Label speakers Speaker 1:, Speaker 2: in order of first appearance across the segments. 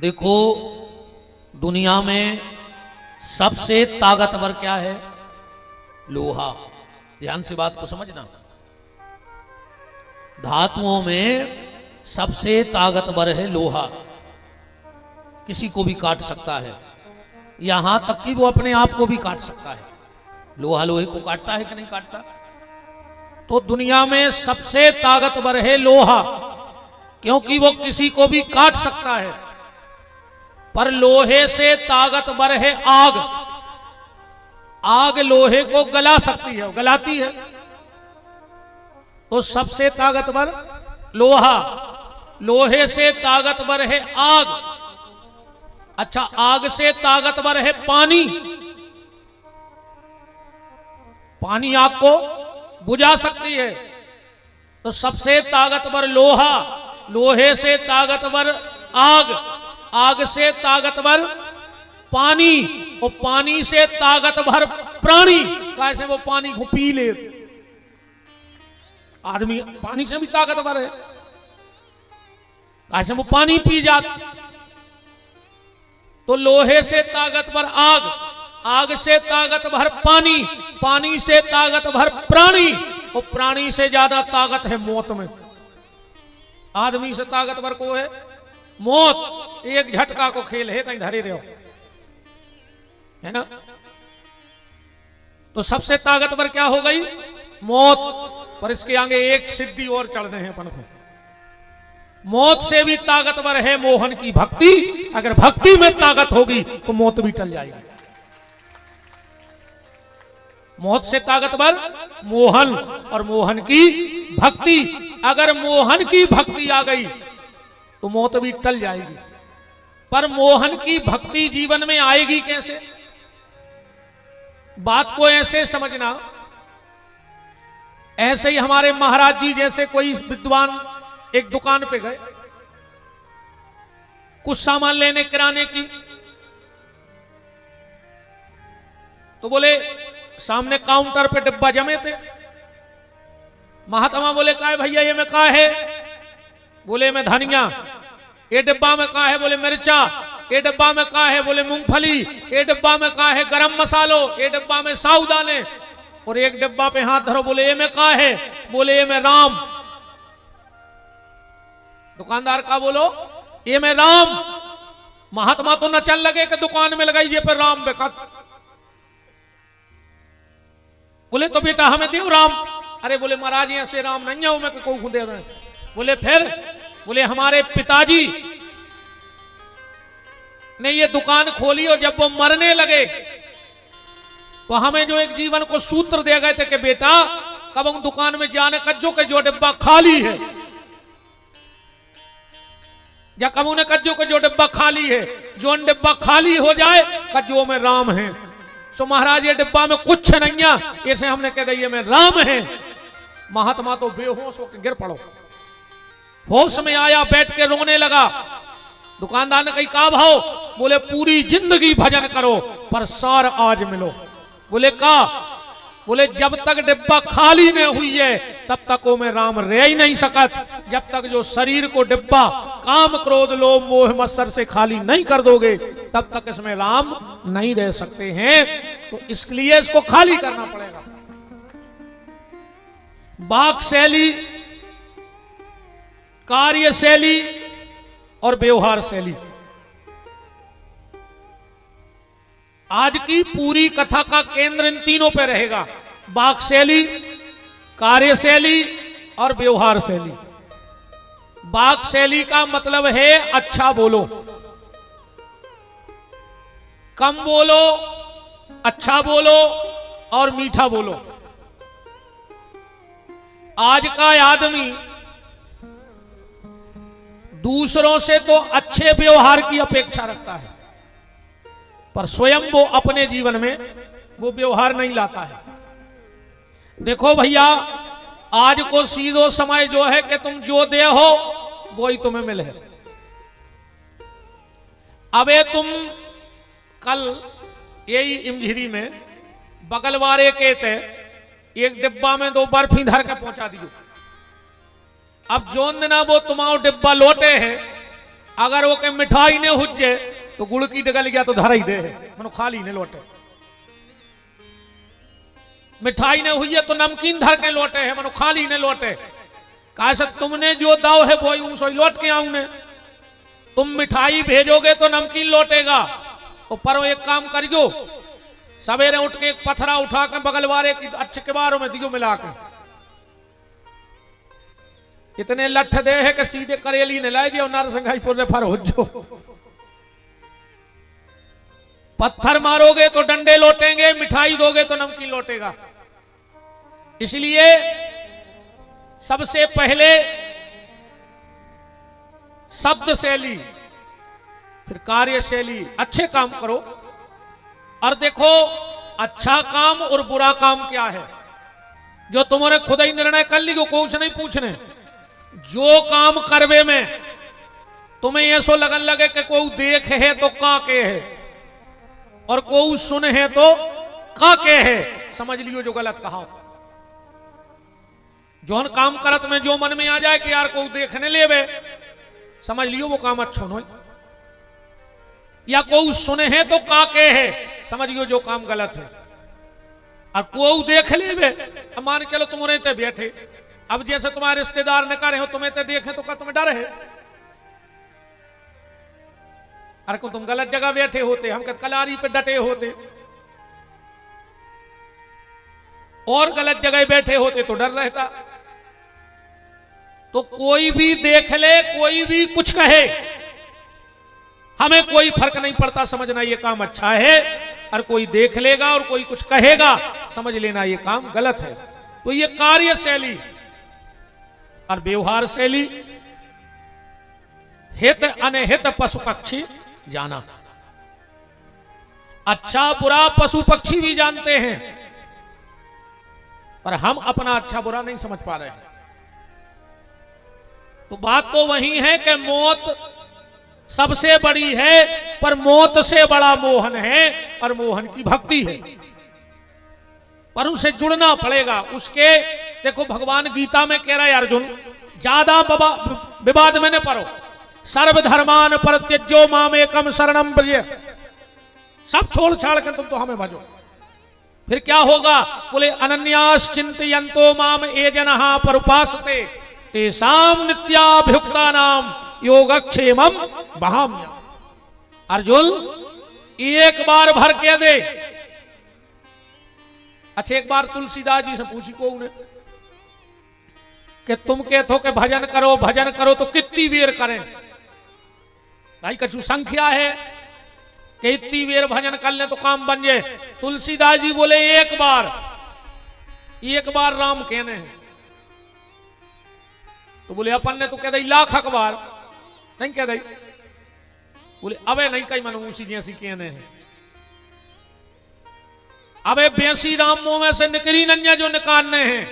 Speaker 1: देखो, दुनिया में सबसे ताकतवर क्या है? लोहा। ध्यान से बात को समझना। धातुओं में सबसे ताकतवर है लोहा। किसी को भी काट सकता है, यहां तक कि वो अपने आप को भी काट सकता है। लोहा लोहे को काटता है कि नहीं काटता? तो दुनिया में सबसे ताकतवर है लोहा, क्योंकि वो किसी को भी काट सकता है। पर लोहे से ताकतवर है आग। आग लोहे को गला सकती है, गलाती है। तो सबसे ताकतवर लोहा, लोहे से ताकतवर है आग। अच्छा, आग से ताकतवर है पानी। पानी आग को बुझा सकती है। तो सबसे ताकतवर लोहा, लोहे से ताकतवर आग, आग से ताकतवर पानी, और पानी से ताकतवर प्राणी। कैसे? वो पानी को पी ले। आदमी पानी से भी ताकतवर है। कैसे? वो पानी पी जाता। तो लोहे से ताकतवर आग, आग से ताकतवर पानी, पानी से ताकतवर प्राणी, और प्राणी से ज्यादा ताकत है मौत में। आदमी से ताकतवर को है मौत। एक झटका को खेल है तई धरे रहो, है ना? तो सबसे ताकतवर क्या हो गई? मौत। पर इसके आगे एक सिद्धि और चढ़ने हैं अपन को। मौत से भी ताकतवर है मोहन की भक्ति। अगर भक्ति में ताकत होगी तो मौत भी टल जाएगी। मौत से ताकतवर मोहन, और मोहन की भक्ति। अगर मोहन की भक्ति आ गई तो मौत भी टल जाएगी। पर मोहन की भक्ति जीवन में आएगी कैसे? बात को ऐसे समझना। ऐसे ही हमारे महाराज जी जैसे कोई विद्वान एक दुकान पे गए, कुछ सामान लेने किराने की। तो बोले, सामने काउंटर पे डिब्बा जमे थे। महात्मा बोले, का है भैया ये में का है? बोले, में धनिया। ये डिब्बा में का है? बोले, मिर्चा। ये डिब्बा में का है? बोले, मूंगफली। ये डिब्बा में का है? गरम मसालो। ये डिब्बा में साबुदाने। और एक डिब्बा पे हाथ धरो, बोले, ये में का है? बोले, ये में राम। दुकानदार का बोलो, ये में राम। महात्मा तो न चल लगे कि दुकान में लगाइए पर राम बेकत। बोले, तो बेटा हमें दो राम। अरे बोले, महाराज यहां से राम नहीं है, मैं को दे रहे। बोले, फिर? बोले, हमारे पिताजी ने ये दुकान खोली और जब वो मरने लगे तो हमें जो एक जीवन को सूत्र दे गए थे कि बेटा कब हम दुकान में जाने कज्जो के जो डिब्बा खाली है, या कबू ने कज्जो के जो डिब्बा खाली है, जो डिब्बा खाली हो जाए कज्जो में राम है। सो महाराज ये डिब्बा में कुछ नहीं है, ऐसे हमने कह दिया में राम है। महात्मा तो बेहोश होकर गिर पड़ो। होश में आया, बैठ के रोने लगा। दुकानदार ने कही, का भाव? बोले, पूरी जिंदगी भजन करो पर सार आज मिलो। बोले, का? बोले, जब तक डिब्बा खाली नहीं हुई है तब तक वो में राम रह ही नहीं सकत। जब तक जो शरीर को डिब्बा काम क्रोध लोभ मोह मत्सर से खाली नहीं कर दोगे तब तक इसमें राम नहीं रह सकते हैं। तो इसलिए इसको खाली करना पड़ेगा। वाक शैली, कार्य शैली और व्यवहार शैली। आज की पूरी कथा का केंद्र इन तीनों पे रहेगा। वाक शैली, कार्य शैली और व्यवहार शैली। वाक शैली का मतलब है अच्छा बोलो, कम बोलो, अच्छा बोलो और मीठा बोलो। आज का आदमी दूसरों से तो अच्छे व्यवहार की अपेक्षा रखता है, पर स्वयं वो अपने जीवन में वो व्यवहार नहीं लाता है। देखो भैया, आज को सीधो समय जो है कि तुम जो दे हो वो ही तुम्हें मिले। अबे तुम कल यही इमझिरी में बगल वाले के थे एक डिब्बा में 2 बर्फी धर के पहुंचा दियो। अब जोन दिना वो तुम्हारा डिब्बा लौटे है अगर वो के मिठाई ने हुज्जे तो गुड़ की डगल गया तो धरा ही दे मनो खाली ने लौटे। मिठाई ने हुई है तो नमकीन धर के लौटे है मनो खाली ने लौटे। कहा तुमने जो दाव है वो सो लौट के आऊं ने। तुम मिठाई भेजोगे तो नमकीन लौटेगा। तो पर एक काम करियो, सवेरे उठ के एक पथरा उठा के बगल वाले की अच्छे किबारों में दियो मिला के। इतने लठ दे है कि सीधे करेली ने लाई दिया नरसिंहाईपुर ने फर हो जो। पत्थर मारोगे तो डंडे लौटेंगे, मिठाई दोगे तो नमकीन लौटेगा। इसलिए सबसे पहले शब्द शैली, फिर कार्यशैली, अच्छे काम करो। और देखो अच्छा काम और बुरा काम क्या है, जो तुम्हारे खुद ही निर्णय कर ली, कोई से नहीं पूछने। जो काम करवे में तुम्हें ऐसो लगन लगे कि कोई देख है तो का के है और कोई सुन है तो का के है, समझ लियो जो गलत कहा। जो काम करत में जो मन में आ जाए कि यार कोई देखने लेवे, समझ लियो वो काम अच्छा नहीं। या कोई सुने है तो का के है, समझियो जो काम गलत है। और कोई देख लेवे, अब मान चलो तुम रहते बैठे, अब जैसे तुम्हारे रिश्तेदार ने करे हो तुम्हें तो देखे तो क्या तुम्हें डर है? अरे को तुम गलत जगह बैठे होते, हम कलारी पे डटे होते और गलत जगह बैठे होते तो डर रहता। तो कोई भी देख ले, कोई भी कुछ कहे, हमें कोई फर्क नहीं पड़ता, समझना ये काम अच्छा है। और कोई देख लेगा और कोई कुछ कहेगा, समझ लेना ये काम गलत है। तो ये कार्यशैली और व्यवहार शैली, हित अनहित पशु पक्षी जाना। अच्छा बुरा पशु पक्षी भी जानते हैं, पर हम अपना अच्छा बुरा नहीं समझ पा रहे हैं। तो बात तो वही है कि मौत सबसे बड़ी है, पर मौत से बड़ा मोहन है और मोहन की भक्ति है। पर उनसे जुड़ना पड़ेगा। उसके देखो भगवान गीता में कह रहा है अर्जुन, ज्यादा विवाद में न पड़ो, सर्वधर्मान परित्यज्यो माम एकम शरणम व्रज। सब छोड़ छाड़ कर तुम तो हमें भजो। फिर क्या होगा? बोले अनन्यास चिंतयन्तो माम ये जनहा परुपासते तेषाम नित्याभियुक्ता नाम योगक्षेमम वहाम्य। अर्जुन एक बार भर के दे। अच्छा एक बार तुलसीदास जी से पूछी को उन्हें कि तुम कहते हो कि भजन करो तो कितनी बेर करें? भाई कछु संख्या है कि इतनी बेर भजन कर ले तो काम बन जाए? तुलसीदास जी बोले एक बार राम कहने हैं। तो बोले अपन ने तो कह दी लाख अखबार नहीं कह दी। बोले अबे नहीं कही मन उसी जैसी कहने हैं। अबे बेसी राम मुंह में से निकली नन्या जो निकालने हैं,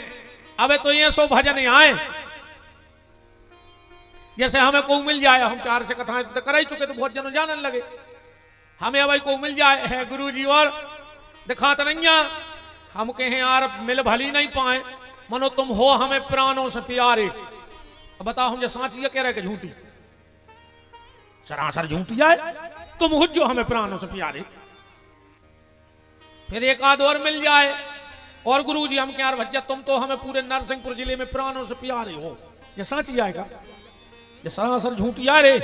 Speaker 1: अबे तो ये सो भजन आए। जैसे हमें को मिल जाए, हम 4 से कथाएं तो कर ही चुके, तो बहुत जन जानने लगे। हमें अब को मिल जाए है गुरु जी और दिखात नहीं, हम कहें यार मिल भली नहीं पाए, मनो तुम हो हमें प्राणों से प्यारे। अब बताओ हम जो साची कह रहे कि झूठी? सरासर झूठी है। तुम हो जो हमें प्राणों से प्यारे। फिर एक आध और मिल जाए और गुरु जी हम क्या भज्जा तुम तो हमें पूरे नरसिंहपुर जिले में प्राणों से प्यारे हो, ये साची आएगा? ये सरासर झूठी आ रे।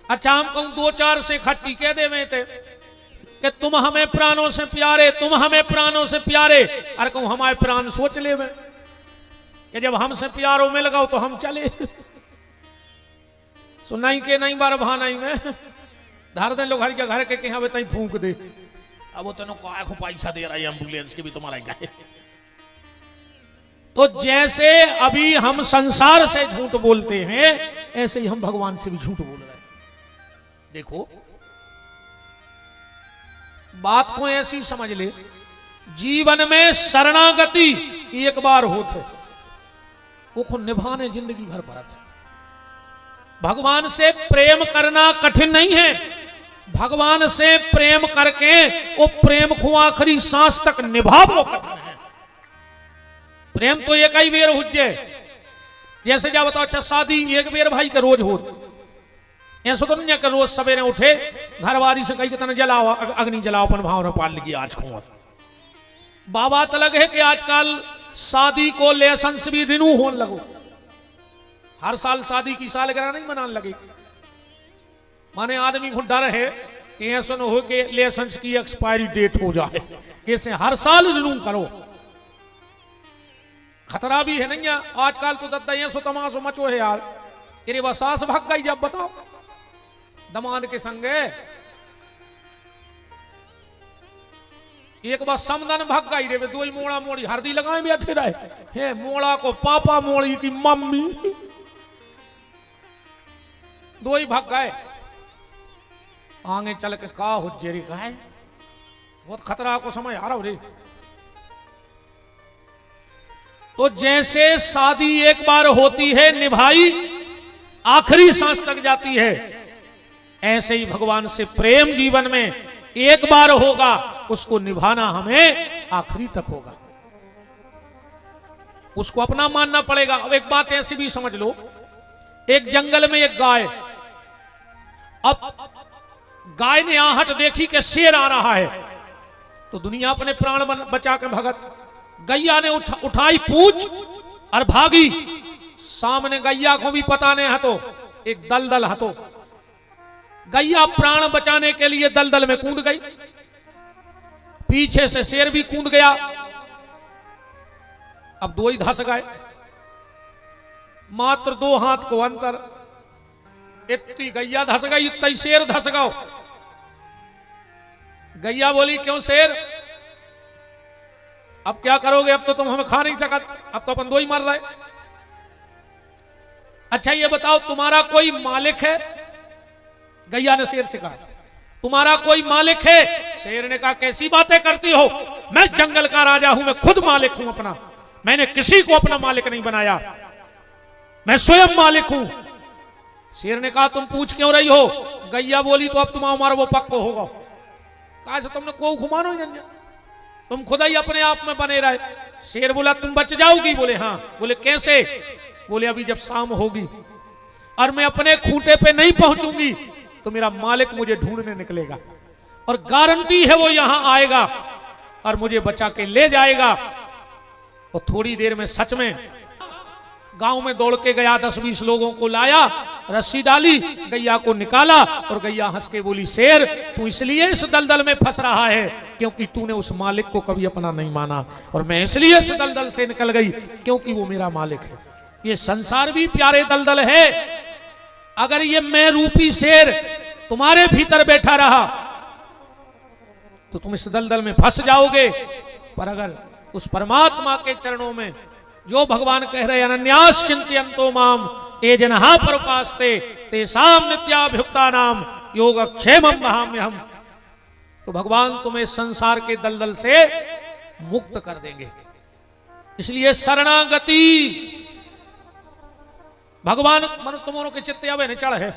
Speaker 1: अच्छा हम कहूं 2-4 से खट्टी कह दे में थे कि तुम हमें प्राणों से प्यारे, तुम हमें प्राणों से प्यारे। अरे कहूं हमारे प्राण सोच ले में कि जब हमसे प्यारो में लगाओ तो हम चले। सुनाई के नहीं बार भानाई में धार दे लोग हर के घर के कहीं अब तई फूंक दे। अब वो तेनों को पैसा दे रहा है एम्बुलेंस के भी तुम्हारा गाय। तो जैसे अभी हम संसार से झूठ बोलते हैं, ऐसे ही हम भगवान से भी झूठ बोल रहे हैं। देखो बात को ऐसी समझ ले, जीवन में शरणागति एक बार होते, वो को निभाने जिंदगी भर भरत है। भगवान से प्रेम करना कठिन नहीं है। भगवान से प्रेम करके वो प्रेम को आखिरी सांस तक निभावो कठिन है। प्रेम तो एक ही बेर हुज्जे। जैसे जा बताओ, अच्छा शादी एक बेर भाई के रोज हो, ऐसा तो नहीं कि रोज सवेरे उठे घरवारी से कही कि तने जलाओ अग्नि जलाओ अपन भाव पाल लगी आज को। बाबा तलग है कि आजकल शादी को लेसंस भी रिन्यू होने लगो, हर साल शादी की सालगिरह नहीं मनाने लगे। माने आदमी को डर है कि ऐसा न हो कि लेसंस की एक्सपायरी डेट हो जाए, इसे हर साल रिन्यू करो। खतरा भी है नहीं आजकल तो दद्दा ऐसो तमाशो मचो है यार। तेरे वह सास भाग गई जब बताओ दमाद के संगे, एक बार समदन भाग गई रे, दो ही मोड़ा मोड़ी हरदी लगाए बैठे रहे हे मोड़ा को पापा मोड़ी की मम्मी, दो ही भाग गए। आगे चल के का हो जेरी का है, बहुत खतरा को समय आ रहा रे। तो जैसे शादी एक बार होती है निभाई आखिरी सांस तक जाती है, ऐसे ही भगवान से प्रेम जीवन में एक बार होगा, उसको निभाना हमें आखिरी तक होगा, उसको अपना मानना पड़ेगा। अब एक बात ऐसी भी समझ लो, एक जंगल में एक गाय, अब गाय ने आहट देखी कि शेर आ रहा है, तो दुनिया अपने प्राण बचा के भगत। गैया ने उठाई पूंछ और भागी, सामने गैया को भी पता नहीं हतो, एक दलदल हतो। गैया प्राण बचाने के लिए दलदल में कूद गई, पीछे से शेर भी कूद गया, अब दो ही धस गए, मात्र 2 हाथ को अंतर। इतनी गैया धस गई, इतना ही शेर धस गओ। गैया बोली क्यों शेर, अब क्या करोगे, अब तो तुम हमें खा नहीं सकत, अब तो अपन 2 ही मर रहे। अच्छा ये बताओ तुम्हारा कोई मालिक है, गैया ने शेर से कहा तुम्हारा कोई मालिक है। शेर ने कहा कैसी बातें करती हो, मैं जंगल का राजा हूं, मैं खुद मालिक हूं अपना, मैंने किसी को अपना मालिक नहीं बनाया, मैं स्वयं मालिक हूं। शेर ने कहा तुम पूछ क्यों रही हो। गैया बोली तो अब तुम्हारा वो पक्को होगा, कहा से तुमने को घुमानो ही नहीं, तुम खुद ही अपने आप में बने रहे। शेर बोला तुम बच जाओगी, बोले हाँ। बोले कैसे, बोले अभी जब शाम होगी और मैं अपने खूंटे पे नहीं पहुंचूंगी तो मेरा मालिक मुझे ढूंढने निकलेगा, और गारंटी है वो यहां आएगा और मुझे बचा के ले जाएगा। और थोड़ी देर में सच में गांव में दौड़ के गया, 10-20 लोगों को लाया, रस्सी डाली, गैया को निकाला, और गैया हंस के बोली शेर तू इसलिए इस दलदल में फंस रहा है क्योंकि तूने उस मालिक को कभी अपना नहीं माना, और मैं इसलिए इस दलदल से निकल गई क्योंकि वो मेरा मालिक है। ये संसार भी प्यारे दलदल है, अगर ये मैं रूपी शेर तुम्हारे भीतर बैठा रहा तो तुम इस दलदल में फंस जाओगे। पर अगर उस परमात्मा के चरणों में, जो भगवान कह रहे अनन्यास चिंतयन्तो माम ये जनहा परोपास्ते तेषां नित्याभियुक्ता नाम योगक्षेमं वहाम्यहम्, तो भगवान तुम्हें संसार के दलदल से मुक्त कर देंगे। इसलिए शरणागति भगवान मन तुमों के चित्ते अवे ने चढ़ है,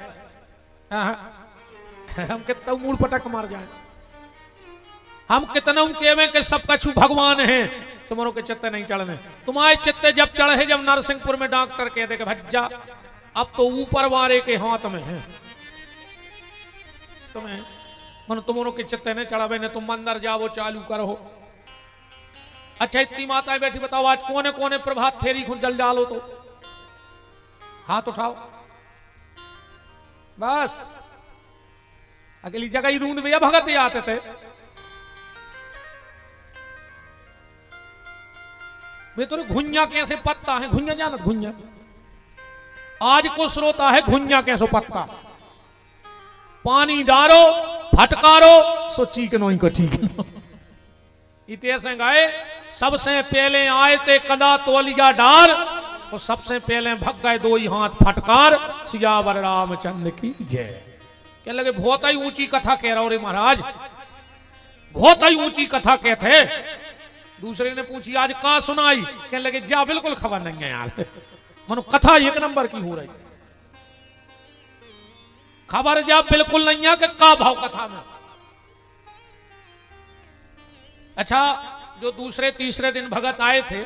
Speaker 1: हम कितना मूल पटक मार जाए, हम कितना कहवे कि सब कछु भगवान है, तुम्हारों के चित्ते नहीं चढ़ने। तुम्हारे चित्ते जब चढ़े, जब नरसिंहपुर में डॉक्टर कह दे कि भज्जा अब तो ऊपर वाले के हाथ में है, तुम्हें मन तुमों के चित्ते नहीं चढ़ावे ने, तुम अंदर जाओ चालू करो। अच्छा इतनी माताएं बैठी, बताओ आज कोने कोने प्रभात फेरी खुद जल डालो तो हाथ उठाओ, बस अगली जगह ही रूंद भैया भगत ही आते थे। वे तो घुंजा कैसे पत्ता है, घुंजा जानत घुंजा, आज को श्रोता है घुंजा कैसे पत्ता, पानी डारो फटकारो सो चीकनो ही को चीकनो। इतने गाए सबसे पहले आए थे कदा तोलिया डार, और सबसे पहले भग गए 2 ही हाथ फटकार, सियावर रामचंद्र की जय। क्या लगे बहुत ही ऊंची कथा कह रहा हो रे महाराज, बहुत ही ऊंची कथा कहते। दूसरे ने पूछी आज कहां सुनाई, कहने लगे जा बिल्कुल खबर नहीं है यार, मनो कथा 1 नंबर की हो रही, खबर जा बिल्कुल नहीं है कि का भाव कथा में। अच्छा जो दूसरे तीसरे दिन भगत आए थे,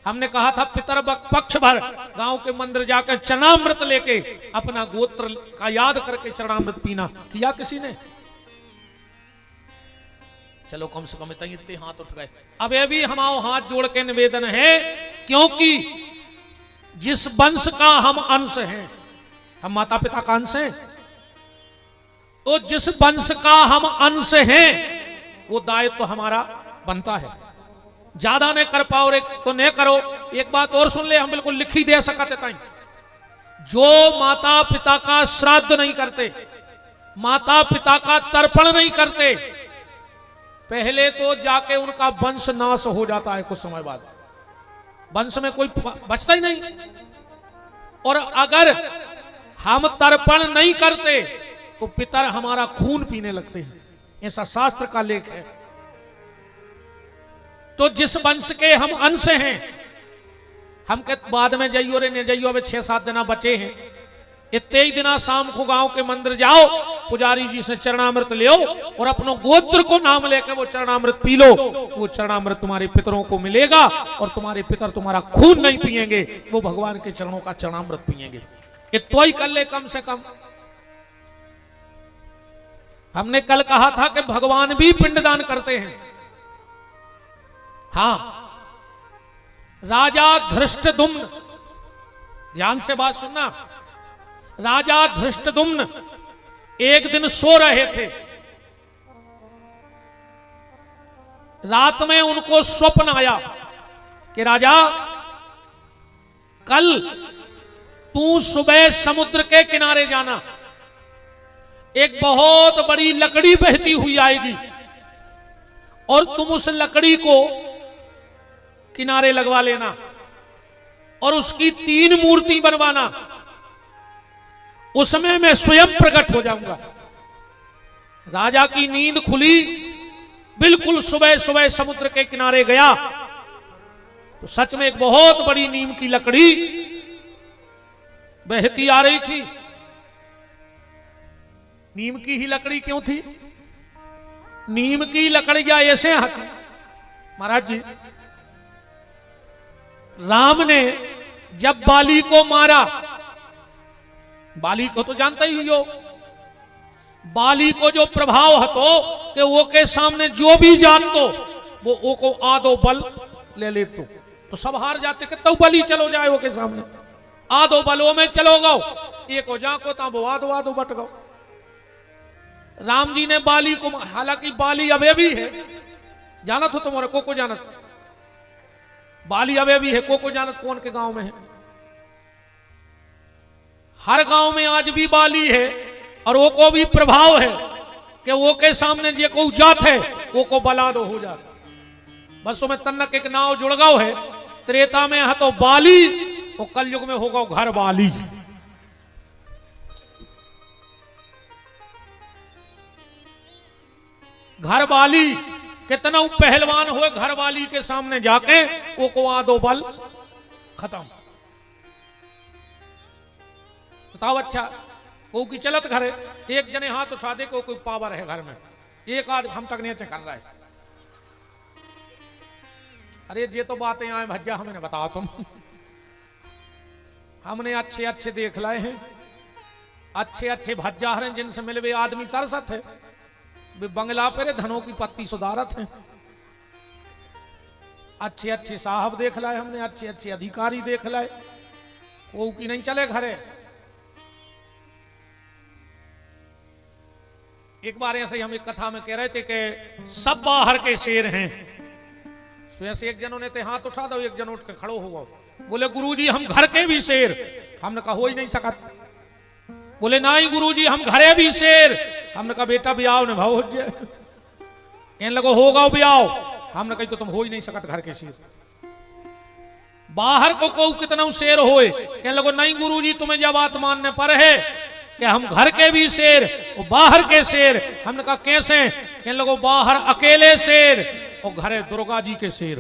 Speaker 1: हमने कहा था पितर पक्ष भर गांव के मंदिर जाकर चरणामृत लेके अपना गोत्र का याद करके चरणामृत पीना, किया किसी ने? चलो कम से कम इतने हाथ उठ गए। अब ये भी हमारा हाथ जोड़ के निवेदन है, क्योंकि जिस वंश का हम अंश हैं, हम माता पिता का अंश हैं, तो जिस वंश का हम अंश हैं वो दायित्व तो हमारा बनता है। ज्यादा नहीं कर पाओ रे तो नहीं करो। एक बात और सुन ले, हम बिल्कुल लिखी दे सकते ताई, जो माता पिता का श्राद्ध नहीं करते, माता पिता का तर्पण नहीं करते, पहले तो जाके उनका वंश नाश हो जाता है। कुछ समय बाद वंश में कोई बचता ही नहीं। और अगर हम तर्पण नहीं करते तो पितर हमारा खून पीने लगते हैं, ऐसा शास्त्र का लेख है। तो जिस वंश के हम अंश हैं, हम के बाद में जाइयो रे नहीं जाइयो, अभी 6-7 दिन बचे हैं। इतने ही दिना शाम को गांव के मंदिर जाओ, पुजारी जी से चरणामृत ले और अपनों गोत्र को नाम लेकर वो चरणामृत पी लो। वो चरणामृत तुम्हारे पितरों को मिलेगा और तुम्हारे पितर तुम्हारा खून नहीं पिएंगे, वो भगवान के चरणों का चरणामृत पिएंगे। इतना ही कर ले कम से कम। हमने कल कहा था कि भगवान भी पिंडदान करते हैं। हां, राजा धृष्टद्युम्न, ध्यान से बात सुनना, राजा धृष्टद्युम्न एक दिन सो रहे थे। रात में उनको स्वप्न आया कि राजा, कल तू सुबह समुद्र के किनारे जाना, एक बहुत बड़ी लकड़ी बहती हुई आएगी और तुम उस लकड़ी को किनारे लगवा लेना और उसकी 3 मूर्ति बनवाना। उसमें मैं स्वयं प्रकट हो जाऊंगा। राजा की नींद खुली, बिल्कुल सुबह सुबह समुद्र के किनारे गया तो सच में एक बहुत बड़ी नीम की लकड़ी बहती आ रही थी। नीम की ही लकड़ी क्यों थी? नीम की लकड़ियां ऐसे आती। महाराज जी, राम ने जब बाली को मारा, बाली को तो जानता ही हो, बाली को जो प्रभाव हतो कि वो के सामने जो भी जात तो वो को आधो बल ले ले तो सब हार जाते। कितना बली चलो जाए वो के सामने, आधो बलों में चलो गो, एक हो जा को वो आधो बट गो। राम जी ने बाली को, हालांकि बाली अबे भी है, जानत हो तुम्हारे को जानत, बाली अबे भी है, को जानत कौन के गांव में है? हर गांव में आज भी बाली है और वो को भी प्रभाव है कि वो के सामने जे को जात है वो को बला दो हो जाता। बसों में तन्नक एक नाव जुड़ गाओ है, त्रेता में है तो बाली और कलयुग में होगा घर बाली। घर बाली कितना पहलवान हुए, घर वाली के सामने जाके वो को आधो बल खत्म। बताओ अच्छा, को की चलत घर है, एक जने हाथ उठा दे को कोई पावर है घर में, एक आज हम तक नहीं कर रहा है। अरे ये तो बातें आए भज्जा हमें बताओ तुम। हमने अच्छे अच्छे देख लाए हैं, अच्छे अच्छे भज्जा हैं जिनसे मिले वे आदमी तरसत है, वे बंगला पे धनों की पत्ती सुधारत है। अच्छे अच्छे साहब देख लाए हमने, अच्छे अच्छे अधिकारी देख लाए, वो की नहीं चले घरे। एक बार ऐसे ही हम एक कथा में कह रहे थे कि सब बाहर के शेर हैं। ऐसे एक जनों ने ते हाथ उठा दो, एक जन उठ के खड़ो हुआ, बोले गुरुजी हम घर के भी शेर। हमने कहा हो ही नहीं सकत। बोले नहीं गुरुजी हम घरे भी शेर। हमने कहा बेटा भी आओ ने भाव हो जाए, कहने लगो होगा भी आओ। हमने कहा तो तुम हो ही नहीं सकत घर के शेर, बाहर को कितना शेर होए। कहने लगो नहीं गुरुजी तुम्हें जब बात मानने पर है कि हम घर के भी शेर और बाहर के शेर। हमने कहा कैसे? कहने लगो बाहर अकेले शेर और घरे दुर्गा जी के शेर।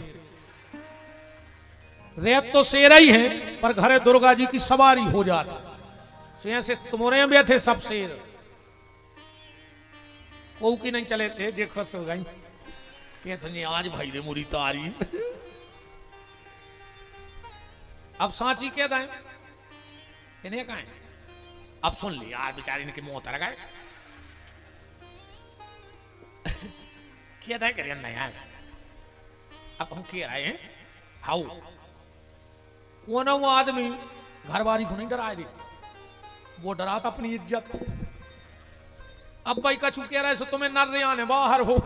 Speaker 1: रेत तो शेर ही है पर घरे दुर्गा जी की सवारी हो जाती। ऐसे तुम्हारे बैठे सब शेर, वो की नहीं चले थे। देखो सो गई कहते आज भाई रे मुरी तारीफ। अब सांची कह दें इन्हें कहें अब सुन लिया यार बेचारी ने कि मुंह उतर गए क्या था करिए नहीं यार अब हम कह रहे हैं हाउ वो ना वो आदमी घर वाली को नहीं डराए दी वो डराता अपनी इज्जत। अब भाई कछु कह रहे सो तुम्हें नर आने बाहर हो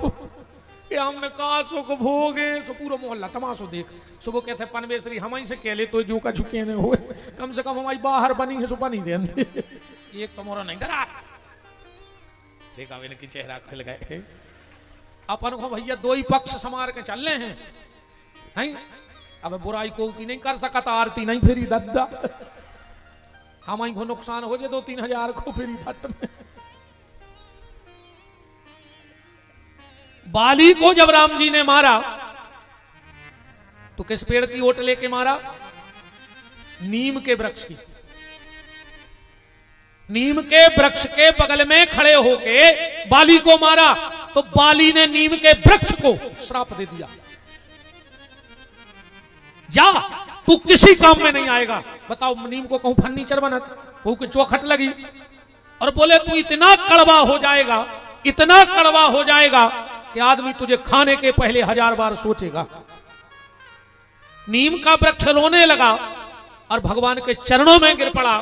Speaker 1: ये हमने कहा सो को भोगे सो पूरा मोहल्ला तमाशो देख सो वो कहते पनवेसरी हम ही से कह ले तो जो का झुके ने हो कम से कम हमारी बाहर बनी है सो बनी दे एक तो मोरा नहीं डरा देखा मैंने की चेहरा खिल गए अपन को भैया दो ही पक्ष समार के चल रहे हैं अब बुराई को की नहीं कर सकता आरती नहीं फिरी दद्दा हम को नुकसान हो जाए 2-3 हजार को फिरी फट में। बाली को जब राम जी ने मारा तो किस पेड़ की ओट लेके मारा? नीम के वृक्ष की। नीम के वृक्ष के बगल में खड़े होके बाली को मारा तो बाली ने नीम के वृक्ष को श्राप दे दिया, जा तू किसी काम में नहीं आएगा। बताओ नीम को कहूं फर्नीचर बनत वो की चौखट लगी और बोले तू इतना कड़वा हो जाएगा, इतना कड़वा हो जाएगा कि आदमी तुझे खाने के पहले 1000 बार सोचेगा। नीम का वृक्ष रोने लगा और भगवान के चरणों में गिर पड़ा,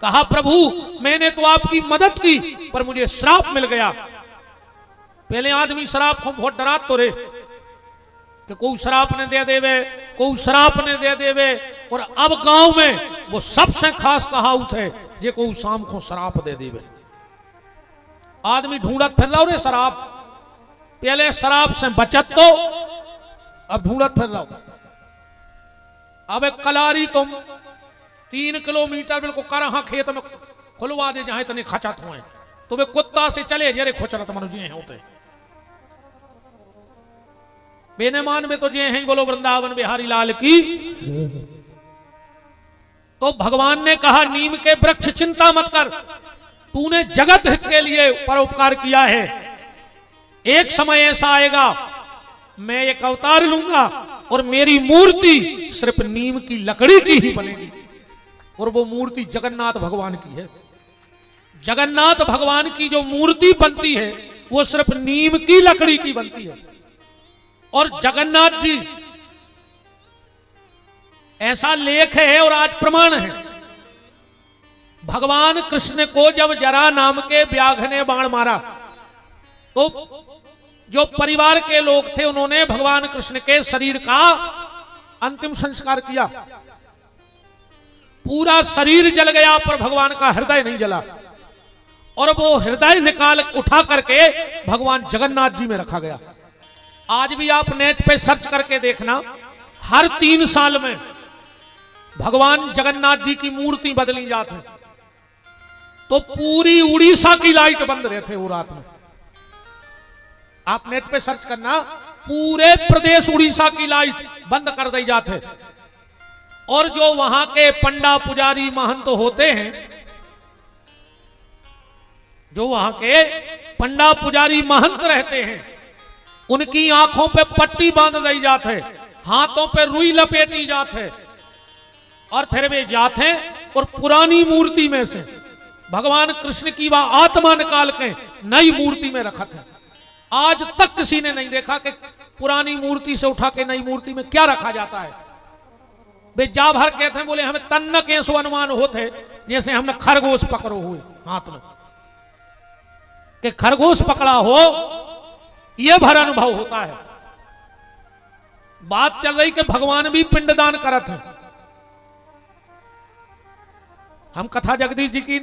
Speaker 1: कहा प्रभु मैंने तो आपकी मदद की पर मुझे श्राप मिल गया। पहले आदमी श्राप को बहुत डरा तो रे कि कोई श्राप ने दे देवे, कोई श्राप ने दे देवे, और अब गांव में वो सबसे खास कहावत है जे कोई शाम को श्राप दे देवे। आदमी ढूंढत फिर रहा रे शराब, पहले शराब से बचत तो अब ढूंढत फिर रहा। अब एक कलारी तुम 3 किलोमीटर बिल्कुल करहा खेत में खुलवा दे जहां इतने खचत हुए तो वे कुत्ता से चले जरे खुचरत मनुजी हैं होते बेनेमान में तो जे हैं बोलो वृंदावन बिहारी लाल की। तो भगवान ने कहा नीम के वृक्ष चिंता मत कर, तूने जगत हित के लिए परोपकार किया है, एक समय ऐसा आएगा मैं एक अवतार लूंगा और मेरी मूर्ति सिर्फ नीम की लकड़ी की ही बनेगी, और वो मूर्ति जगन्नाथ भगवान की है। जगन्नाथ भगवान की जो मूर्ति बनती है वो सिर्फ नीम की लकड़ी की बनती है। और जगन्नाथ जी ऐसा लेख है और आज प्रमाण है, भगवान कृष्ण को जब जरा नाम के व्याघ्र ने बाण मारा तो जो परिवार के लोग थे उन्होंने भगवान कृष्ण के शरीर का अंतिम संस्कार किया। पूरा शरीर जल गया पर भगवान का हृदय नहीं जला, और वो हृदय निकाल उठा करके भगवान जगन्नाथ जी में रखा गया। आज भी आप नेट पे सर्च करके देखना, हर 3 साल में भगवान जगन्नाथ जी की मूर्ति बदली जाती, तो पूरी उड़ीसा की लाइट बंद रहते वो रात में। आप नेट पे सर्च करना, पूरे प्रदेश उड़ीसा की लाइट बंद कर दी जाते, और जो वहां के पंडा पुजारी महंत होते हैं, जो वहां के पंडा पुजारी महंत रहते हैं, उनकी आंखों पे पट्टी बांध दी जाते, हाथों पे रुई लपेटी जाते, और फिर वे जाते और पुरानी मूर्ति में से भगवान कृष्ण की वह आत्मा निकाल के नई मूर्ति में रखा था। आज तक किसी ने नहीं देखा कि पुरानी मूर्ति से उठा के नई मूर्ति में क्या रखा जाता है। वे जा भर कहते हैं, बोले हमें तन्न के सो अनुमान होते जैसे हमने खरगोश पकड़ो हुए हाथ में, कि खरगोश पकड़ा हो यह भर अनुभव होता है। बात चल रही कि भगवान भी पिंडदान करत हैं। हम कथा जगदीश जी की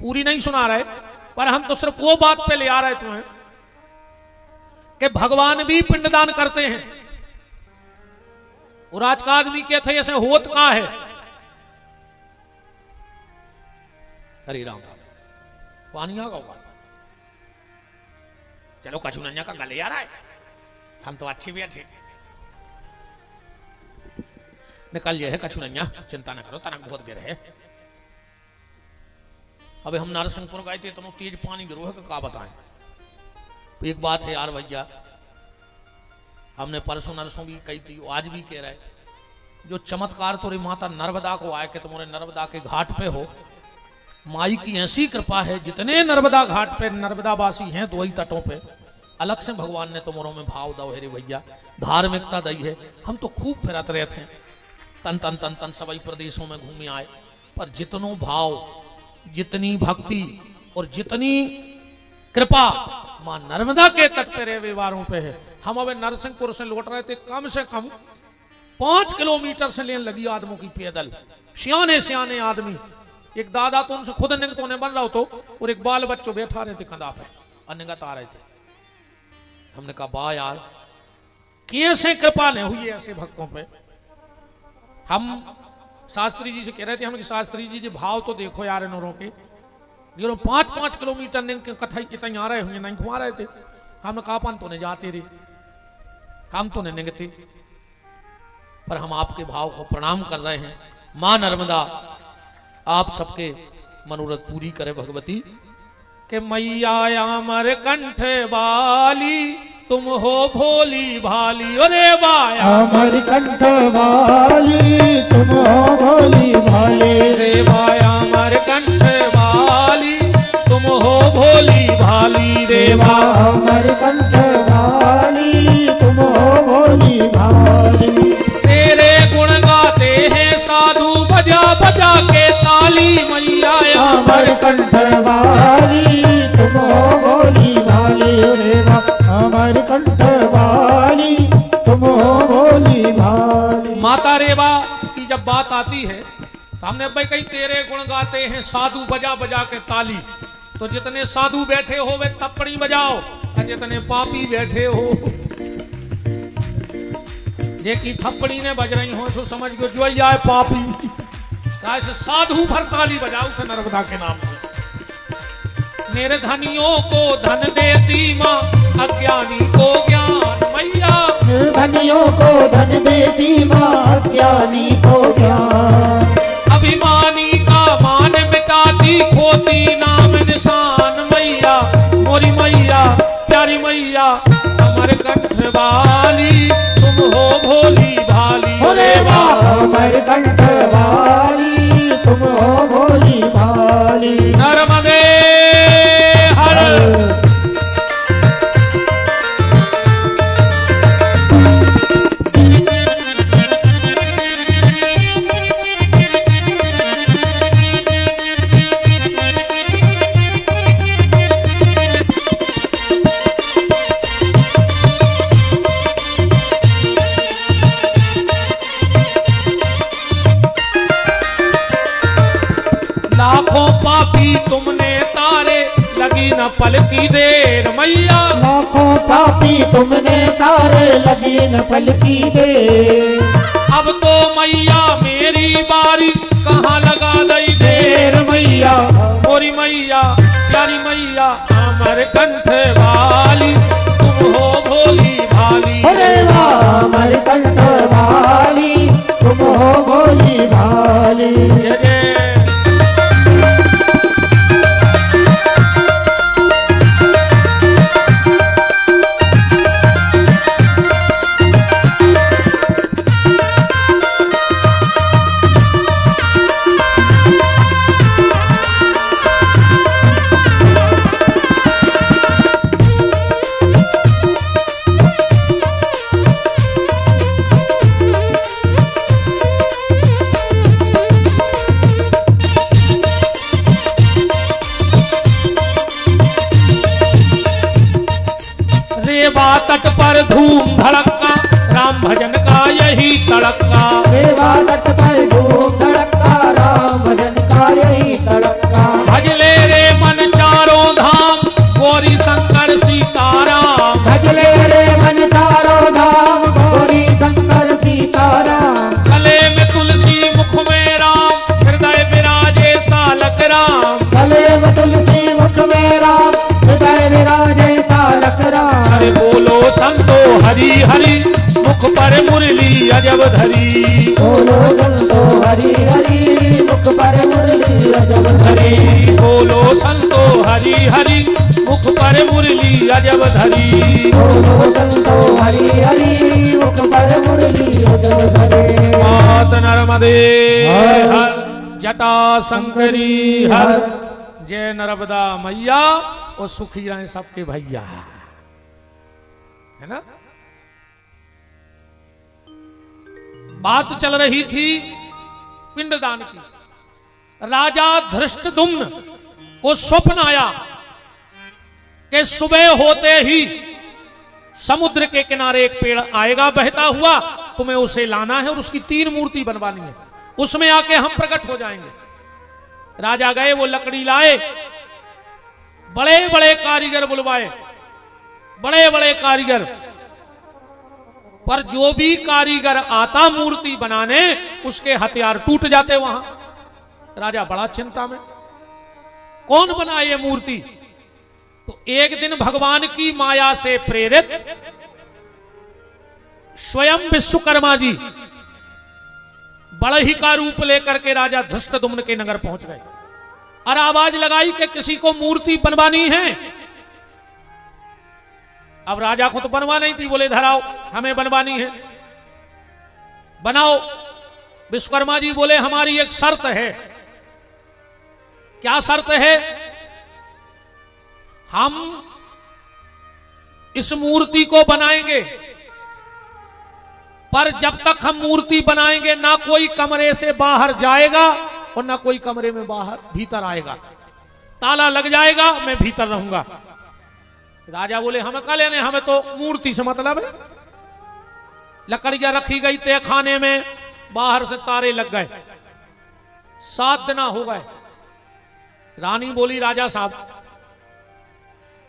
Speaker 1: पूरी नहीं सुना रहे, पर हम तो सिर्फ वो बात पे ले आ रहे तुम्हें कि भगवान भी पिंडदान करते हैं। और आज का आदमी के थे ऐसे होत का है। हरे राम पानी आ गया, चलो कछुनैया का गले आ रहा है, हम तो अच्छी भी अच्छे निकल जाए है कछुनैया, चिंता न करो, तनक बहुत गिरे है। अबे हम नरसिंहपुर गए थे तो तेज पानी गिरो है, क्या बताएं। तो एक बात है यार भैया, हमने परसों नरसों भी कही थी, आज भी कह रहे जो चमत्कार तोरे माता नर्मदा को आए कि तुम्हारे नर्मदा के घाट पे हो। माई की ऐसी कृपा है, जितने नर्मदा घाट पे नर्मदावासी हैं तो वही तटों पे अलग से भगवान ने तुम्हारों में भाव दो हेरे भैया, धार्मिकता दई है। हम तो खूब फिरत रहे थे, तन तन तन तन सभी प्रदेशों में घूमे आए, पर जितनो भाव, जितनी भक्ति और जितनी कृपा मां नर्मदा के तट पे रहे व्यवहारों पे है। हम अब नरसिंहपुर से लौट रहे थे, कम से कम 5 किलोमीटर से लेने लगी आदमों की पैदल, सियाने सियाने आदमी। एक दादा तो उनसे खुद निंग तो बन रहा हो तो, और एक बाल बच्चों बैठा रहे थे कंधा पे और निगत आ रहे थे। हमने कहा वाह यार, कैसे कृपा नहीं हुई है ऐसे भक्तों पे। हम शास्त्री जी से कह रहे थे, हम कि शास्त्री जी भाव तो देखो यार इन के, जो 5-5 किलोमीटर कथा इतने आ रहे होंगे, नहीं घुमा रहे थे। हमने कहा अपन तो नहीं जाते रे, हम तो नहीं निगते, पर हम आपके भाव को प्रणाम कर रहे हैं। मां नर्मदा आप सबके मनोरथ पूरी करे भगवती। के मैया अमर कंठ वाली तुम हो भोली भाली, अरे बाया
Speaker 2: अमर कंठ वाली तुम हो भोली भाली,
Speaker 1: रे बाया अमर कंठ वाली तुम हो भोली भाली, रे बा
Speaker 2: अमर कंठ वाली तुम हो भोली भाली।
Speaker 1: तेरे गुण गाते हैं साधु बजा बजा के ताली, मैया
Speaker 2: अमर कंठ वाली तुम हो भोली भाली, रे बा अमर कंठ वाली तुम हो भोली भाली।
Speaker 1: माता रेवा की जब बात आती है तो हमने भाई कहीं तेरे गुण गाते हैं साधु बजा बजा के ताली, तो जितने साधु बैठे हो वे तपड़ी बजाओ, और जितने पापी बैठे हो जे की थप्पड़ी ने बज रही हो सो समझ गो जो आए पापी। कैसे साधु भर ताली बजाओ थे नर्मदा के नाम से। निर्धनियों को धन देती मां, अज्ञानी को ज्ञान मैया,
Speaker 2: धनियों को धन देती मां, अज्ञानी को ज्ञान।
Speaker 1: अभिमानी का मान मिटाती, खोती नाम निशान मैया, मोरी मैया प्यारी मैया अमर कंठ वाली तुम हो भोली भाली,
Speaker 2: अरे वाह अमर कंठ वाली तुम हो भोली भाली।
Speaker 1: नर्मदे हर लाखों पापी तुमने तारे, लगी न पल की देर मैया,
Speaker 2: लाखों पापी तुमने तारे, लगी न पल की देर।
Speaker 1: अब तो मैया मेरी बारी, कहाँ लगा दई देर मैया, मोरी मैया प्यारी मैया अमर कंठ वाली तुम हो भोली भाली,
Speaker 2: अरे वाह अमर कंठ वाली तुम हो भोली भाली।
Speaker 1: जय जय। तट पर धूम धड़का, राम भजन का यही तड़का,
Speaker 2: सेवा तट पर धूम धड़का, राम भजन का यही तड़का।
Speaker 1: भजले रे मन चारों धाम, गौरी शंकर सीताराम,
Speaker 2: भजले रे मन चारों धाम, गौरी शंकर सीताराम।
Speaker 1: गले में तुलसी मुख में राम, हृदय विराजे सालक राम,
Speaker 2: गले में तुलसी मुख में राम, हृदय विराजे सालक राम।
Speaker 1: अरे बोलो संतो हरि हरि, मुख पर मुरली अजब धरी,
Speaker 2: बोलो संतो हरि हरि, मुख पर मुरली अजब धरी।
Speaker 1: बोलो संतो हरि हरि, मुख पर मुरली अजब धरी।
Speaker 2: बोलो संतो हरि हरि मुख पर मुरली अजब धरे।
Speaker 1: मात नर्मदे
Speaker 2: हर,
Speaker 1: हर जटा शंकरी हर। जय नर्मदा मैया और सुखी रहे सबके भैया, है ना। बात चल रही थी पिंडदान की। राजा धृष्टद्युम्न को स्वप्न आया कि सुबह होते ही समुद्र के किनारे एक पेड़ आएगा बहता हुआ, तुम्हें उसे लाना है और उसकी 3 मूर्ति बनवानी है, उसमें आके हम प्रकट हो जाएंगे। राजा गए, वो लकड़ी लाए, बड़े बड़े कारीगर बुलवाए, बड़े बड़े कारीगर, पर जो भी कारीगर आता मूर्ति बनाने उसके हथियार टूट जाते वहां। राजा बड़ा चिंता में, कौन बनाए ये मूर्ति। तो एक दिन भगवान की माया से प्रेरित स्वयं विश्वकर्मा जी बड़ही का रूप लेकर के राजा धृष्टद्युम्न के नगर पहुंच गए और आवाज लगाई कि किसी को मूर्ति बनवानी है। अब राजा को तो बनवा नहीं थी, बोले धराओ हमें बनवानी है, बनाओ। विश्वकर्मा जी बोले हमारी एक शर्त है। क्या शर्त है? हम इस मूर्ति को बनाएंगे, पर जब तक हम मूर्ति बनाएंगे ना कोई कमरे से बाहर जाएगा और ना कोई कमरे में बाहर भीतर आएगा, ताला लग जाएगा, मैं भीतर रहूंगा। राजा बोले हमें क्या लेने, हमें तो मूर्ति से मतलब है। लकड़ियां रखी गई तय खाने में, बाहर से तारे लग गए। 7 दिन हो गए। रानी बोली राजा साहब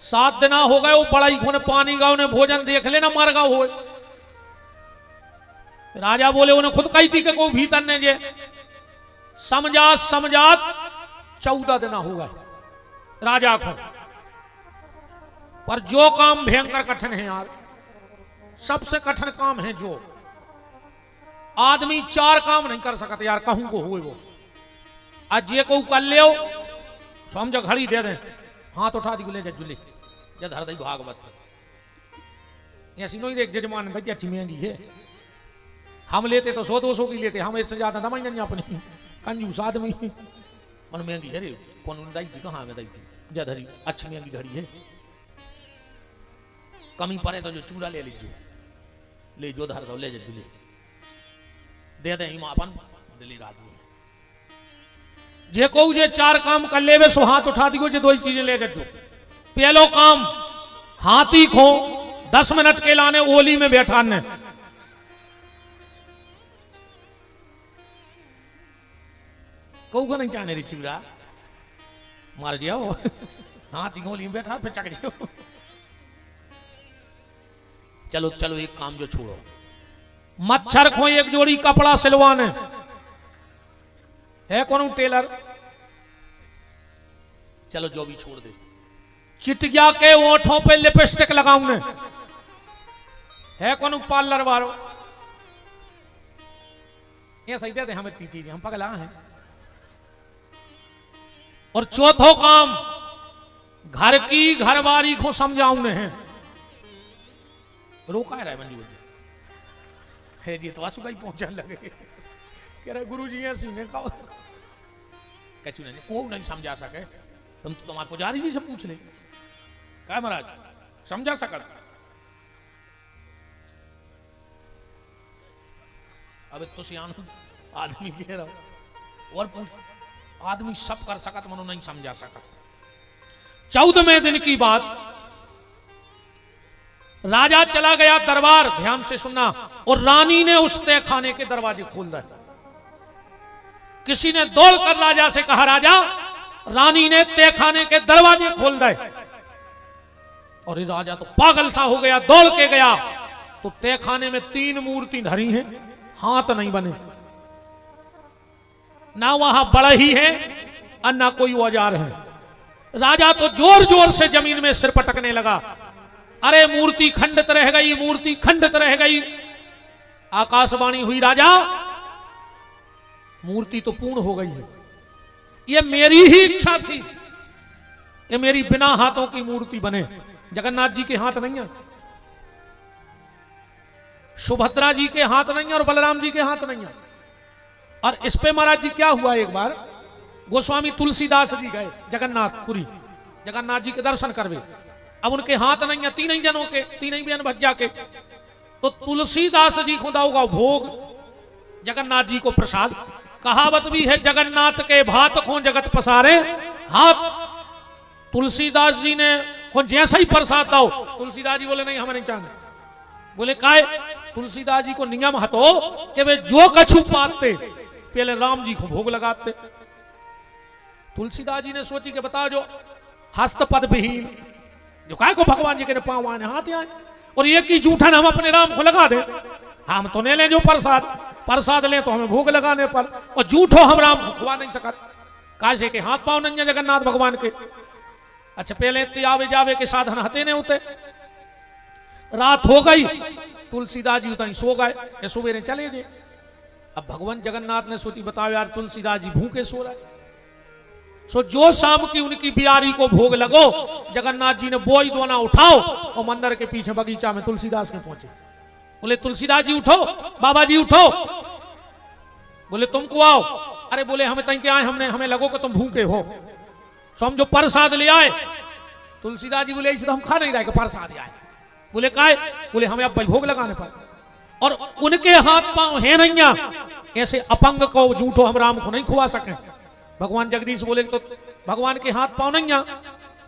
Speaker 1: 7 दिन हो गए, वो बड़ाई को पानी गाँव ने भोजन देख लेना मर गा हो। राजा बोले उन्हें खुद कही थी कि को भीतर ने जे समझात 14 दिन हो गए राजा को। पर जो काम भयंकर कठिन है यार, सबसे कठिन काम है जो आदमी 4 काम नहीं कर सकते यार, कहूं को हुए वो। आज ये को कर ले समझो घड़ी दे दें, हाथ उठा दी ले जुली जद हृदय भागवत ऐसी नहीं देख जजमान भाई अच्छी महंगी है। हम लेते तो 100-200 की लेते, हम इससे ज्यादा दमाई नहीं अपनी कंजूस आदमी। मन महंगी है रे, कौन दाई थी कहाँ में दाई थी जद हरी अच्छी महंगी घड़ी है। कमी पड़े तो जो चूड़ा ले लीजिए, ले जो धर दो ले जुली दे दे अपन दिल्ली रात में जे को जे 4 काम कर ले सो हाथ उठा दियो जे 2 चीजें ले जो। पहलो काम हाथी को 10 मिनट के लाने ओली में बैठाने। को नहीं चाहने रे चूड़ा मार दिया वो हाथी को ओली में बैठा फिर चक जाओ। चलो चलो एक काम जो छोड़ो, मच्छर को 1 जोड़ी कपड़ा सिलवाने है कौन टेलर, चलो जो भी छोड़ दे। चिटिया के ओठों पे लिपस्टिक लगाऊने है कौन पार्लर वालों, ये सही दे हम इतनी चीजें हम पगला हैं। और चौथो काम घर की घरवारी को समझाऊने हैं। रोका है रायमंडी है जी तो वासु का ही पहुंचने लगे कह रहे गुरु जी ऐसी ने कहा कचू नहीं को नहीं समझा सके, तुम तो तुम्हारे पुजारी जी से पूछ ले क्या महाराज समझा सका। अब तो सियान आदमी कह रहा और पूछ, आदमी सब कर सका तो मनो नहीं समझा सका। 14वें दिन की बात, राजा चला गया दरबार, ध्यान से सुनना, और रानी ने उस तय खाने के दरवाजे खोल दिए। किसी ने दौड़कर राजा से कहा राजा रानी ने तय खाने के दरवाजे खोल दिए। और ये राजा तो पागल सा हो गया, दौड़ के गया तो तय खाने में 3 मूर्ति धरी हैं, हाथ नहीं बने, ना वहां बड़ही है और ना कोई औजार है। राजा तो जोर जोर से जमीन में सिर पटकने लगा, अरे मूर्ति खंडित रह गई, मूर्ति खंडित रह गई। आकाशवाणी हुई राजा मूर्ति तो पूर्ण हो गई है, ये मेरी ही इच्छा थी कि मेरी बिना हाथों की मूर्ति बने, जगन्नाथ जी के हाथ नहीं है, सुभद्रा जी के हाथ नहीं है और बलराम जी के हाथ नहीं है। और इस पे महाराज जी क्या हुआ, एक बार गोस्वामी तुलसीदास जी गए जगन्नाथपुरी, जगन्नाथ जी के दर्शन करवे। अब उनके हाथ नहीं है, तीन ही जनों के, तीन ही बहन भज्जा के। तो तुलसीदास जी को दाऊगा भोग जगन्नाथ जी को प्रसाद। कहावत भी है, जगन्नाथ के भात को जगत पसारे हाथ। तुलसीदास जी ने जैसा ही प्रसाद दो, तुलसीदास जी बोले नहीं हमें नहीं चाहना। बोले काय? तुलसीदास जी को नियम हतो कि वे जो कछु पाते पहले राम जी को भोग लगाते। तुलसीदास जी ने सोची कि बताओ, जो हस्तपद विहीन, जो काय को भगवान जी के पाँव आने हाथ आए, और एक ही जूठन हम अपने राम को लगा दे। हम तो नहीं ले जो प्रसाद ले तो हमें भोग लगाने पर, और जूठो हम राम को खुआ नहीं सकते। काशे के हाथ पाँव नहीं जगन्नाथ भगवान के। अच्छा, पहले आवे जावे के साधन हते नहीं होते। रात हो गई, तुलसीदास जी उतना ही सो गए, सुबह चले गए। अब भगवान जगन्नाथ ने सोची बताओ यार, तुलसीदास जी भूखे सो रहे। सो जो शाम की उनकी बियारी को भोग लगो, जगन्नाथ जी ने बोई दोना उठाओ और मंदिर के पीछे बगीचा में तुलसीदास के पहुंचे। बोले तुलसीदास जी उठो, बाबा जी उठो। बोले तुमको आओ। अरे बोले हमें तय के आए, हमें लगो कि तुम भूखे हो, सो हम जो प्रसाद ले आए। तुलसीदास जी बोले इसे तो हम खा नहीं रहे, प्रसाद आए। बोले काय? बोले हमें अब भोग लगाने पर, और उनके हाथ पांव है नहीं, ऐसे अपंग को झूठो हम राम को नहीं खुआ सके। भगवान जगदीश बोले तो भगवान के हाथ पांव नहीं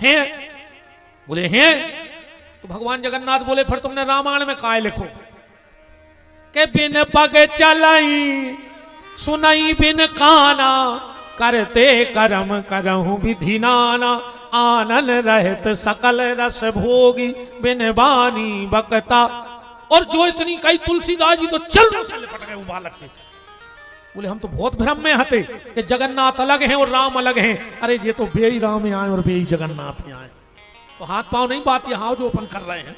Speaker 1: हैं? बोले हैं। तो भगवान जगन्नाथ बोले फिर तुमने रामायण में काय लिखो के बिन पग चलाई सुनाई बिन काना, करते करम करहूं विधि नाना, आनन रहत सकल रस भोगी बिन बानी बकता। और जो इतनी कही तुलसीदास जी तो चल से लिपट गए वो बालक के। बोले हम तो बहुत भ्रम में हते कि जगन्नाथ अलग हैं और राम अलग हैं। अरे ये तो बेई राम आए और बेई जगन्नाथ आए, तो हाथ पांव नहीं, बात यहां जो अपन कर रहे हैं।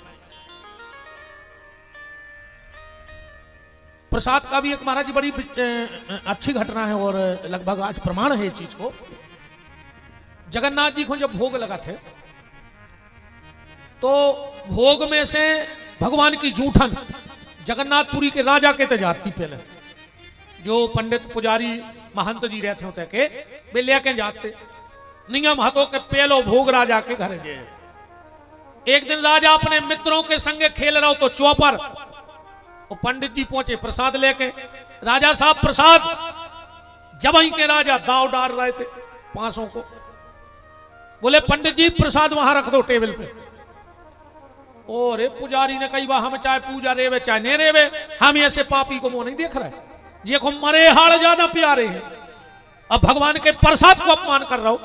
Speaker 1: प्रसाद का भी एक महाराज जी बड़ी अच्छी घटना है और लगभग आज प्रमाण है इस चीज को। जगन्नाथ जी को जब भोग लगा थे तो भोग में से भगवान की जूठन जगन्नाथपुरी के राजा के जाती, पहले जो पंडित पुजारी महंत जी रहते होते के वे लेके जाते। नियम हाथों के पहलो भोग राजा के घर जे। एक दिन राजा अपने मित्रों के संगे खेल रहा हो तो चौपर, वो पंडित जी पहुंचे प्रसाद लेके। राजा साहब प्रसाद, जब वहीं के राजा दाव डाल रहे थे पांचों को। बोले पंडित जी प्रसाद वहां रख दो टेबल पे। और पुजारी ने कही बार हम चाहे पूजा रेवे चाहे नहीं रेवे, हम ऐसे पापी को मुंह नहीं देख रहे, ये को मरे हाड़ ज्यादा प्यारे हैं। अब भगवान के प्रसाद को अपमान कर रहा हो,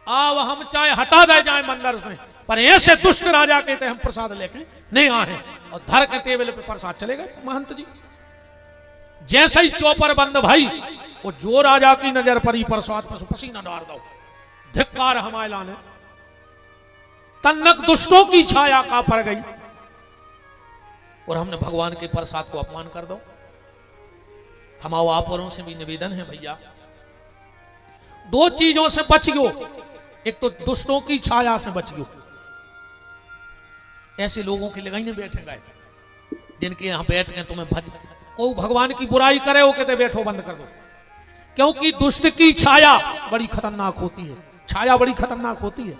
Speaker 1: अब हम चाहे हटा दे जाए मंदिर से, पर ऐसे दुष्ट राजा कहते हम प्रसाद लेके नहीं आए। और धर के टेबल पे प्रसाद चले गए महंत जी। जैसे ही चौपर बंद भाई, वो जो राजा की नजर पड़ी प्रसाद पर पसीना डाल दो। धिक्कार हमारे लाने, तन्नक दुष्टों की छाया का पड़ गई और हमने भगवान के प्रसाद को अपमान कर दो। हमारे आपरों से भी निवेदन है भैया, दो चीजों से बच गयो। एक तो दुष्टों की छाया से बच गयो। ऐसे लोगों के लगाई बैठे गए जिनके यहां बैठ के तुम्हें को भगवान की बुराई करे, वो कहते बैठो बंद कर दो। क्योंकि दुष्ट की छाया बड़ी खतरनाक होती है, छाया बड़ी खतरनाक होती है।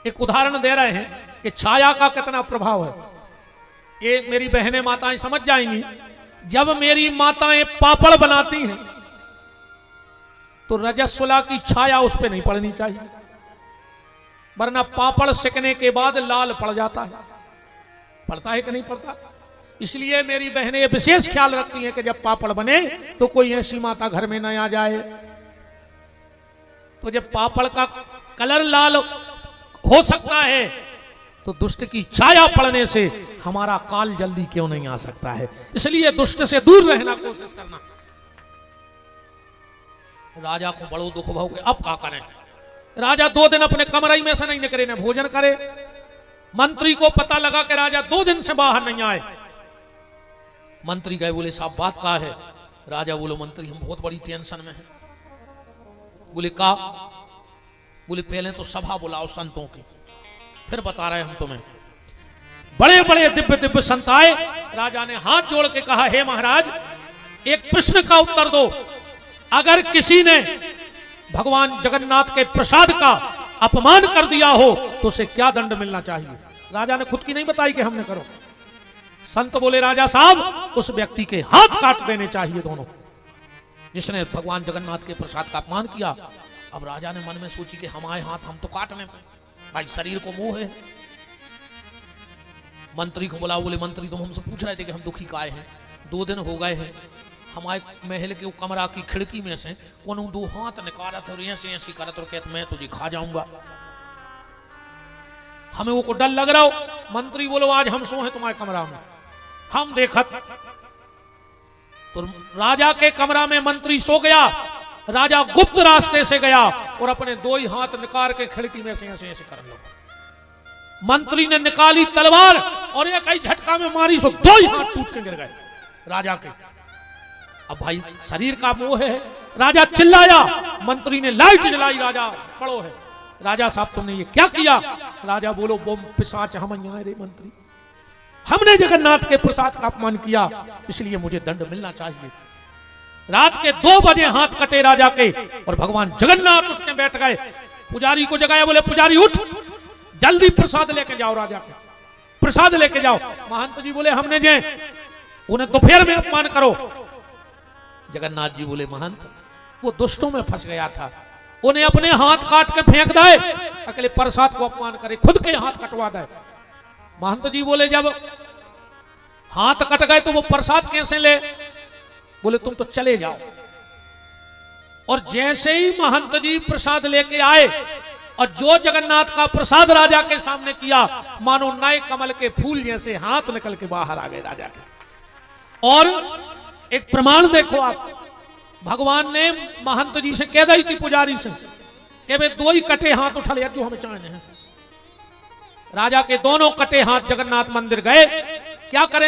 Speaker 1: एक उदाहरण दे रहे हैं कि छाया का कितना प्रभाव है। ये मेरी बहनें माताएं समझ जाएंगी। जब मेरी माताएं पापड़ बनाती हैं तो रजस्वला की छाया उस पर नहीं पड़नी चाहिए, वरना पापड़ सिकने के बाद लाल पड़ जाता है। पड़ता है कि नहीं पड़ता? इसलिए मेरी बहनें विशेष ख्याल रखती हैं कि जब पापड़ बने तो कोई ऐसी माता घर में न आ जाए। तो जब पापड़ का कलर लाल हो सकता है तो दुष्ट की छाया पड़ने से हमारा काल जल्दी क्यों नहीं आ सकता है। इसलिए दुष्ट से दूर रहना कोशिश करना। राजा को बड़ो दुख भाव के अब क्या करें। राजा 2 दिन अपने कमरे में से नहीं निकले, न भोजन करे। मंत्री को पता लगा कि राजा 2 दिन से बाहर नहीं आए। मंत्री गए, बोले साहब बात क्या है? राजा बोलो मंत्री हम बहुत बड़ी टेंशन में हैं। बोले का? बोले पहले तो सभा बुलाओ संतों की, फिर बता रहे हम तुम्हें। बड़े बड़े दिव्य दिव्य संत आए। राजा ने हाथ जोड़ के कहा, हे महाराज, एक प्रश्न का उत्तर दो। अगर किसी ने भगवान जगन्नाथ के प्रसाद का अपमान कर दिया हो तो उसे क्या दंड मिलना चाहिए? राजा ने खुद की नहीं बताई कि हमने करो। संत बोले, राजा साहब, उस व्यक्ति के हाथ काट देने चाहिए दोनों, जिसने भगवान जगन्नाथ के प्रसाद का अपमान किया। अब राजा ने मन में सोची कि हमारे हाथ हम तो काटने पे, भाई शरीर को मोह है। मंत्री को बुलाओ। बोले, मंत्री तुम हमसे पूछ रहे थे कि हम दुखी काहे हैं, 2 दिन हो गए हैं, हमारे महल के कमरा की खिड़की में से उन्होंने 2 हाथ निकाला था और ऐसे ऐसी करा तो कहते मैं तुझे खा जाऊंगा, हमें वो को डर लग रहा हो। मंत्री बोलो, आज हम सो हैं तुम्हारे कमरा में, हम देखत। तो राजा के कमरा में मंत्री सो गया। राजा गुप्त रास्ते से गया और अपने 2 ही हाथ निकाल के खिड़की में से ऐसे ऐसे करने लगा। मंत्री ने निकाली तलवार और एक ही झटका में मारी, सो 2 ही हाथ टूट के गिर गए राजा के। अब भाई शरीर का मोह है। राजा चिल्लाया, मंत्री ने लाइट जलाई, राजा पड़ो है। राजा साहब तुमने ये क्या किया? राजा बोलो, वो पिशाच हम यहाँ रे मंत्री, हमने जगन्नाथ के प्रसाद का अपमान किया, इसलिए मुझे दंड मिलना चाहिए। रात के 2 बजे हाथ कटे राजा के और भगवान जगन्नाथ उठ के बैठ गए। पुजारी को जगाया, बोले, पुजारी उठ, जल्दी प्रसाद लेके जाओ, राजा के प्रसाद लेके जाओ। महंत जी बोले, हमने जे उन्हें दोपहर में अपमान करो। जगन्नाथ जी बोले, महंत वो दुष्टों में फंस गया था, उन्हें अपने हाथ काट के फेंक दे, अकेले प्रसाद को अपमान करे, खुद के हाथ कटवा दे। महंत जी बोले, जब हाथ कट गए तो वो प्रसाद कैसे ले? बोले, तुम तो चले जाओ। और जैसे ही महंत जी प्रसाद लेके आए और जो जगन्नाथ का प्रसाद राजा के सामने किया, मानो नए कमल के फूल जैसे हाथ निकल के बाहर आ गए राजा के। और एक प्रमाण देखो आप, भगवान ने महंत जी से कह दी थी पुजारी से कि वे 2 ही कटे हाथ उठा लिया जो हमें चाहिए हैं। राजा के दोनों कटे हाथ जगन्नाथ मंदिर गए। क्या करें?